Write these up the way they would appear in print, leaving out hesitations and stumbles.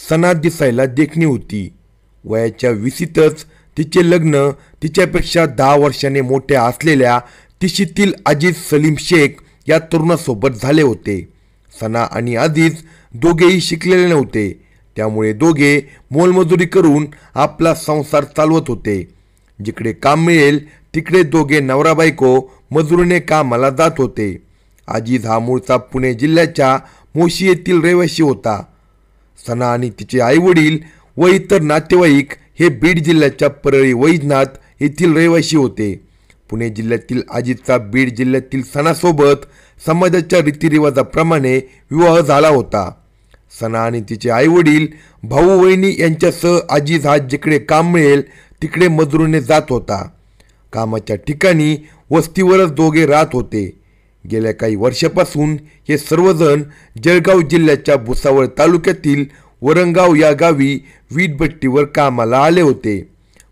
सना दिसायला देखणी होती. वयाच्या 20शीतच तिचे लग्न तिच्यापेक्षा 10 वर्षांनी मोठ्या असलेल्या 30शीतील अजीज सलीम शेख या तरुणासोबत झाले होते. सना आणि अजीज दोघेही शिकलेले नव्हते, त्यामुळे दोघे मोलमजुरी करून आपला संसार चालवत होते. जिकडे काम मिळेल तिकडे दोघे नवरा बायको मजुरीने कामाला जात होते. अजीज हा मूळचा पुणे जिल्ह्याच्या मोशी येथील रहिवासी होता. सना आणि तिचे आईवडील व इतर नातेवाईक हे बीड जिल्ह्याच्या परळी वैजनाथ येथील रहिवासी होते. पुणे जिल्ह्यातील अजीजचा बीड जिल्ह्यातील सणासोबत समाजाच्या रीतिरिवाजाप्रमाणे विवाह झाला होता. सना आणि तिचे आईवडील भाऊ वहिनी यांच्यासह अजीज हा जिकडे काम मिळेल तिकडे मजुरीने जात होता. कामाच्या ठिकाणी वस्तीवरच दोघे राहत होते. गेल्या काही वर्षापासून हे सर्वजण जळगाव जिल्ह्याच्या भुसावळ तालुक्यातील वरंगाव या गावी वीटभट्टीवर कामाला आले होते.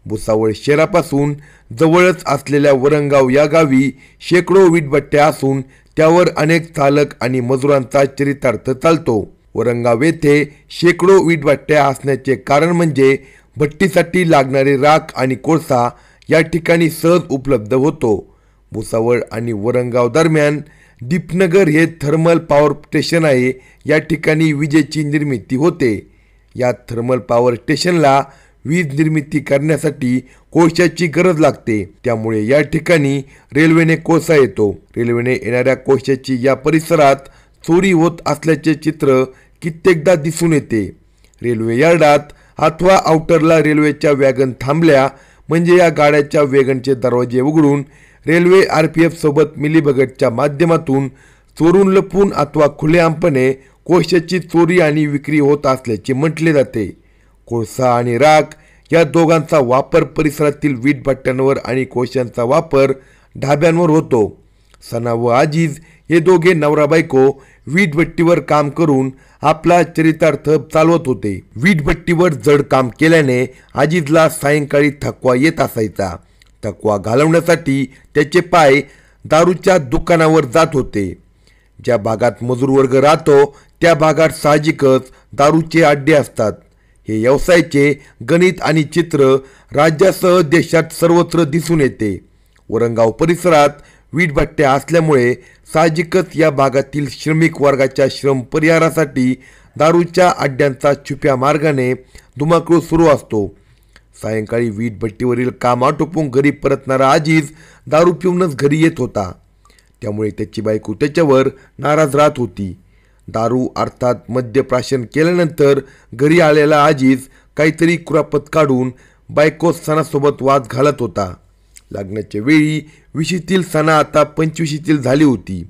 भुसावळ शहरापासून जवळच असलेल्या वरंगाव या गावी शेकडो वीटभट्ट्या असून त्यावर अनेक चालक आणि मजुरांचा चरितार्थ चालतो. वरंगाव येथे शेकडो वीटभट्ट्या असण्याचे कारण म्हणजे भट्टीसाठी लागणारे राख आणि कोळसा या ठिकाणी सहज उपलब्ध होतो. भुसावळ आणि वरंगाव दरम्यान दीपनगर हे थर्मल पॉवर स्टेशन आहे. या ठिकाणी विजेची निर्मिती होते. या थर्मल पॉवर स्टेशनला वीज निर्मिती करण्यासाठी कोळशाची गरज लागते, त्यामुळे या ठिकाणी रेल्वेने कोळसा येतो. रेल्वेने येणाऱ्या कोळशाची या परिसरात चोरी होत असल्याचे चित्र कित्येकदा दिसून येते. रेल्वे यार्डात अथवा आउटरला रेल्वेच्या वॅगन थांबल्या म्हणजे या गाड्याच्या वॅगनचे दरवाजे उघडून रेल्वे RPF सोबत मिलीभगतच्या माध्यमातून चोरून लपून अथवा खुलेआमपणे कोळशाची चोरी आणि विक्री होत असल्याचे म्हटले जाते. कोळसा आणि राख या दोघांचा वापर परिसरातील वीटभट्ट्यांवर आणि कोळशांचा वापर ढाब्यांवर होतो. सना व अजीज हे दोघे नवरा बायको वीटभट्टीवर काम करून आपला चरितार्थ चालवत होते. वीटभट्टीवर जड काम केल्याने अजीजला सायंकाळी थकवा येत असायचा. थकवा घालवण्यासाठी त्याचे पाय दारूच्या दुकानावर जात होते. ज्या भागात मजूर वर्ग राहतो त्या भागात साहजिकच दारूचे अड्डे असतात. हे व्यवसायाचे गणित आणि चित्र राज्यासह देशात सर्वत्र दिसून येते. वरंगाव परिसरात वीटभट्ट्या असल्यामुळे साहजिकच या भागातील श्रमिक वर्गाच्या श्रम परिहारासाठी दारूच्या अड्ड्यांचा छुप्या मार्गाने धुमाकूळ सुरू असतो. सायंकाळी वीटभट्टीवरील काम आटोपून घरी परतणारा अजीज दारू पिऊनच घरी येत होता. त्यामुळे त्याची बायको त्याच्यावर नाराज राहत होती. दारू अर्थात मद्यप्राशन केल्यानंतर घरी आलेला अजीज काहीतरी कुरापत काढून बायको सणासोबत वाद घालत होता. लग्नाच्या वेळी 20शीतील सना आता 25शीतील झाली होती.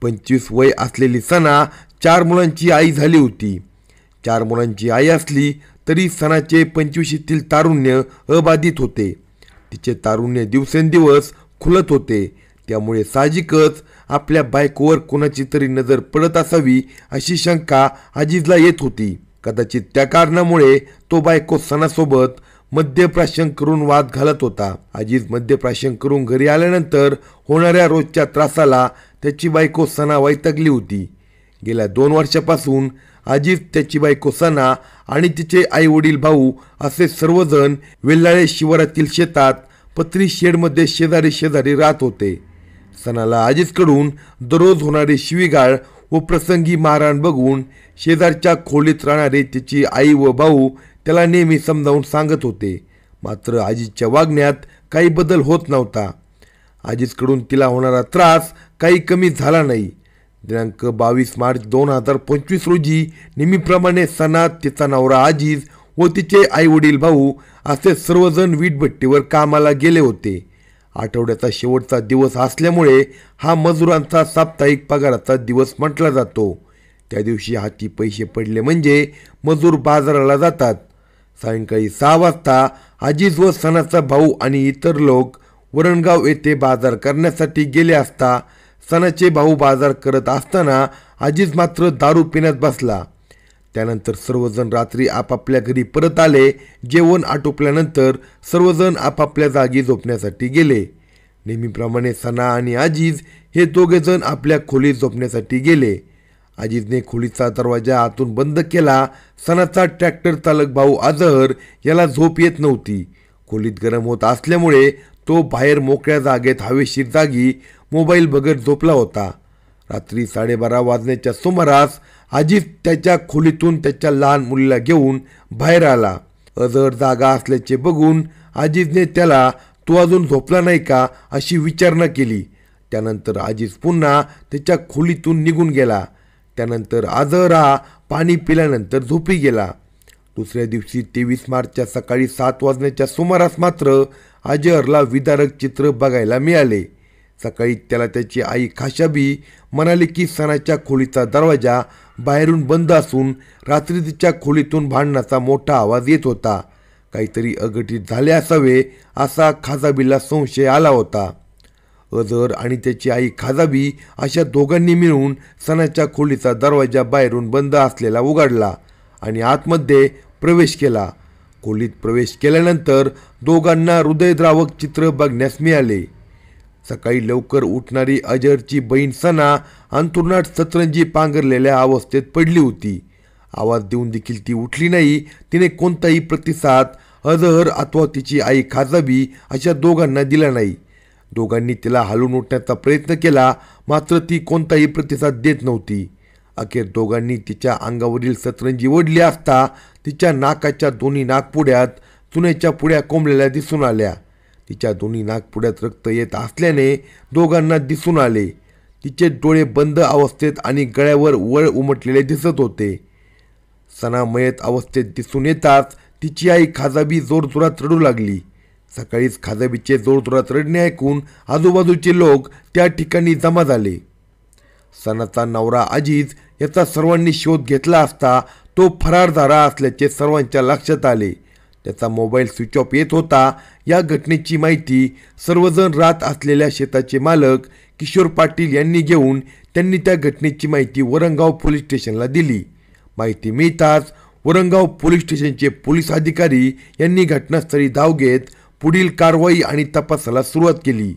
25 वय असलेली सना 4 मुलांची आई झाली होती. 4 मुलांची आई असली तरी सनाचे 25शीतील तारुण्य अबाधित होते. तिचे तारुण्य दिवसेंदिवस खुलत होते. त्यामुळे साहजिकच आपल्या बायकोवर कोणाची तरी नजर पडत असावी अशी शंका अजीजला येत होती. कदाचित त्या कारणामुळे तो बायको सणासोबत मद्यप्राशन करून वाद घालत होता. अजीज मद्यप्राशन करून घरी आल्यानंतर होणाऱ्या रोजच्या त्रासाला त्याची बायको सना वैतागली होती. गेल्या 2 वर्षापासून अजीज, त्याची बायको सना आणि तिचे आई वडील भाऊ असे सर्वजण वेल्हाळे शिवारातील शेतात पत्री शेडमध्ये शेजारी राहत होते. सनाला अजीजकडून दररोज होणारी शिवीगाळ व प्रसंगी मारहाण बघून शेजारच्या खोलीत राहणारे तिची आई व भाऊ त्याला नेहमी समजावून सांगत होते. मात्र अजीजच्या वागण्यात काही बदल होत नव्हता. अजीजकडून तिला होणारा त्रास काही कमी झाला नाही. दिनांक 22 मार्च 2025 रोजी नेहमीप्रमाणे सना, तिचा नवरा अजीज व तिचे आई वडील भाऊ असे सर्वजण वीटभट्टीवर कामाला गेले होते. आठवड्याचा शेवटचा दिवस असल्यामुळे हा मजुरांचा साप्ताहिक पगाराचा दिवस म्हटला जातो. त्या दिवशी हाती पैसे पडले म्हणजे मजूर बाजाराला जातात. सायंकाळी 6 वाजता अजीज व सनाचा भाऊ आणि इतर लोक वरणगाव येथे बाजार करण्यासाठी गेले असता सनाचे भाऊ बाजार करत असताना अजीज मात्र दारू पिण्यात बसला. त्यानंतर सर्वजण रात्री आपापल्या घरी परत आले. जेवण आटोपल्यानंतर सर्वजण आपापल्या जागी झोपण्यासाठी गेले. नेहमीप्रमाणे सना आणि अजीज हे दोघेजण आपल्या खोलीत झोपण्यासाठी गेले. अजिजने खोलीचा दरवाजा आतून बंद केला. सनाचा ट्रॅक्टर चालक भाऊ अजहर याला झोप येत नव्हती. खोलीत गरम होत असल्यामुळे तो बाहेर मोकळ्या जागेत हवेशीर जागी मोबाईल बघत झोपला होता. रात्री 12:30 वाजण्याच्या सुमारास अजिज त्याच्या खोलीतून त्याच्या लहान मुलीला घेऊन बाहेर आला. अजहर जागा असल्याचे बघून अजिजने त्याला "तू अजून झोपला नाही का?" अशी विचारणा केली. त्यानंतर अजिज पुन्हा त्याच्या खोलीतून निघून गेला. त्यानंतर अजहर हा पाणी पिल्यानंतर झोपी गेला. दुसऱ्या दिवशी 23 मार्चच्या सकाळी 7 वाजण्याच्या सुमारास मात्र अजहरला विदारक चित्र बघायला मिळाले. सकाळी त्याला त्याची आई खाशाबी म्हणाली की सनाच्या खोलीचा दरवाजा बाहेरून बंद असून रात्री तिच्या खोलीतून भांडणाचा मोठा आवाज येत होता. काहीतरी अघटित झाले असावे असा खाजाबीला संशय आला होता. अजहर आणि त्याची आई खाजाबी अशा दोघांनी मिळून सनाच्या खोलीचा दरवाजा बाहेरून बंद असलेला उघडला आणि आतमध्ये प्रवेश केला. खोलीत प्रवेश केल्यानंतर दोघांना हृदयद्रावक चित्र बघण्यास मिळाले. सकाळी लवकर उठणारी अजहरची बहीण सना अंथरुणात सतरंजी पांघरलेल्या अवस्थेत पडली होती. आवाज देऊन देखील ती उठली नाही. तिने कोणताही प्रतिसाद अजहर अथवा तिची आई खाजाबी अशा दोघांना दिला नाही. दोघांनी तिला हलवून उठण्याचा प्रयत्न केला, मात्र ती कोणताही प्रतिसाद देत नव्हती. अखेर दोघांनी तिच्या अंगावरील सतरंजी ओढली असता तिच्या नाकाच्या दोन्ही नाकपुड्यात चुन्याच्या पुड्या कोंबलेल्या दिसून आल्या. तिच्या दोन्ही नाकपुड्यात रक्त येत असल्याने दोघांना दिसून आले. तिचे डोळे बंद अवस्थेत आणि गळ्यावर वळ उमटलेले दिसत होते. सना मयत अवस्थेत दिसून येताच तिची आई खाजाबी जोरजोरात रडू लागली. सकाळीच खाजाबीचे जोरजोरात रडणे ऐकून आजूबाजूचे लोक त्या ठिकाणी जमा झाले. सनाचा नवरा अजिज याचा सर्वांनी शोध घेतला असता तो फरार झाला असल्याचे सर्वांच्या लक्षात आले. त्याचा मोबाईल स्विच ऑफ येत होता. या घटनेची माहिती सर्वजण राहत असलेल्या शेताचे मालक किशोर पाटील यांनी घेऊन त्यांनी त्या घटनेची माहिती वरंगाव पोलीस स्टेशनला दिली. माहिती मिळताच वरंगाव पोलीस स्टेशनचे पोलीस अधिकारी यांनी घटनास्थळी धाव घेत पुढील कारवाई आणि तपासाला सुरुवात केली.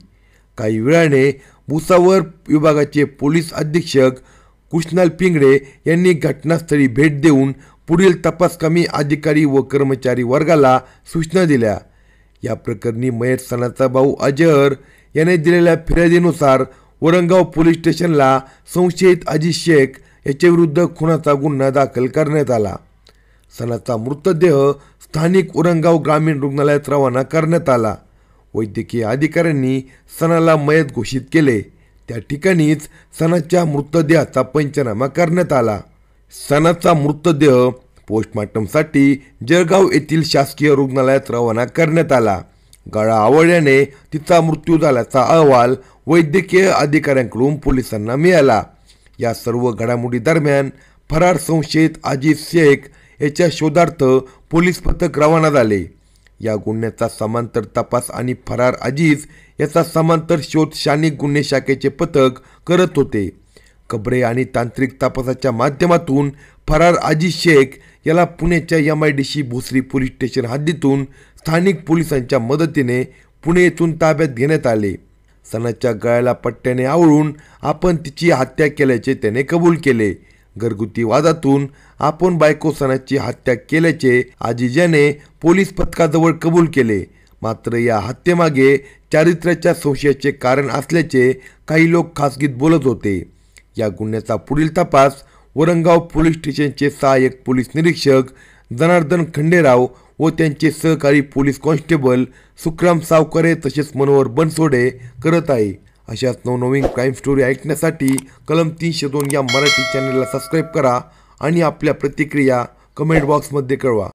काही वेळाने भुसावर विभागाचे पोलीस अधीक्षक कृष्णाल पिंगळे यांनी घटनास्थळी भेट देऊन पुढील तपासकामी अधिकारी व कर्मचारी वर्गाला सूचना दिल्या. या प्रकरणी मयत सनाचा भाऊ अजहर याने दिलेल्या फिर्यादीनुसार वरंगाव पोलीस स्टेशनला संशयित अजिज शेख याच्याविरुद्ध खुनाचा गुन्हा दाखल करण्यात आला. सनाचा मृतदेह स्थानिक वरंगाव ग्रामीण रुग्णालयात रवाना करण्यात आला. वैद्यकीय अधिकाऱ्यांनी सनाला मयत घोषित केले. त्या ठिकाणीच सनाच्या मृतदेहाचा पंचनामा करण्यात आला. सनाचा मृतदेह पोस्टमॉर्टमसाठी जळगाव येथील शासकीय रुग्णालयात रवाना करण्यात आला. गळा आवळल्याने तिचा मृत्यू झाल्याचा अहवाल वैद्यकीय अधिकाऱ्यांकडून पोलिसांना मिळाला. या सर्व घडामोडी दरम्यान फरार संशयित अजिज शेख याच्या शोधार्थ पोलीस पथक रवाना झाले. या गुन्ह्याचा समांतर तपास आणि फरार अजिज याचा समांतर शोध स्थानिक गुन्हे शाखेचे पथक करत होते. खबरे आणि तांत्रिक तपासाच्या माध्यमातून फरार अजिज शेख याला पुण्याच्या MIDC भोसरी पोलीस स्टेशन हद्दीतून स्थानिक पोलिसांच्या मदतीने पुणे येथून ताब्यात घेण्यात आले. सनाच्या गळ्याला पट्ट्याने आवळून आपण तिची हत्या केल्याचे त्याने कबूल केले. घरगुती वादातून आपण बायको सनाची हत्या केल्याचे अजिजाने पोलीस पथकाजवळ कबूल केले. मात्र या हत्येमागे चारित्र्याच्या संशयाचे कारण असल्याचे काही लोक खासगीत बोलत होते. या गुन्ह्याचा पुढील तपास वरंगाव पोलीस स्टेशनचे सहाय्यक पोलीस निरीक्षक जनार्दन खंडेराव व त्यांचे सहकारी पोलीस कॉन्स्टेबल सुखराम सावकारे तसेच मनोहर बनसोडे करत आहे. अशाच नवनवीन क्राईम स्टोरी ऐकण्यासाठी कलम 302 या मराठी चॅनलला सबस्क्राईब करा आणि आपल्या प्रतिक्रिया कमेंट बॉक्समध्ये कळवा.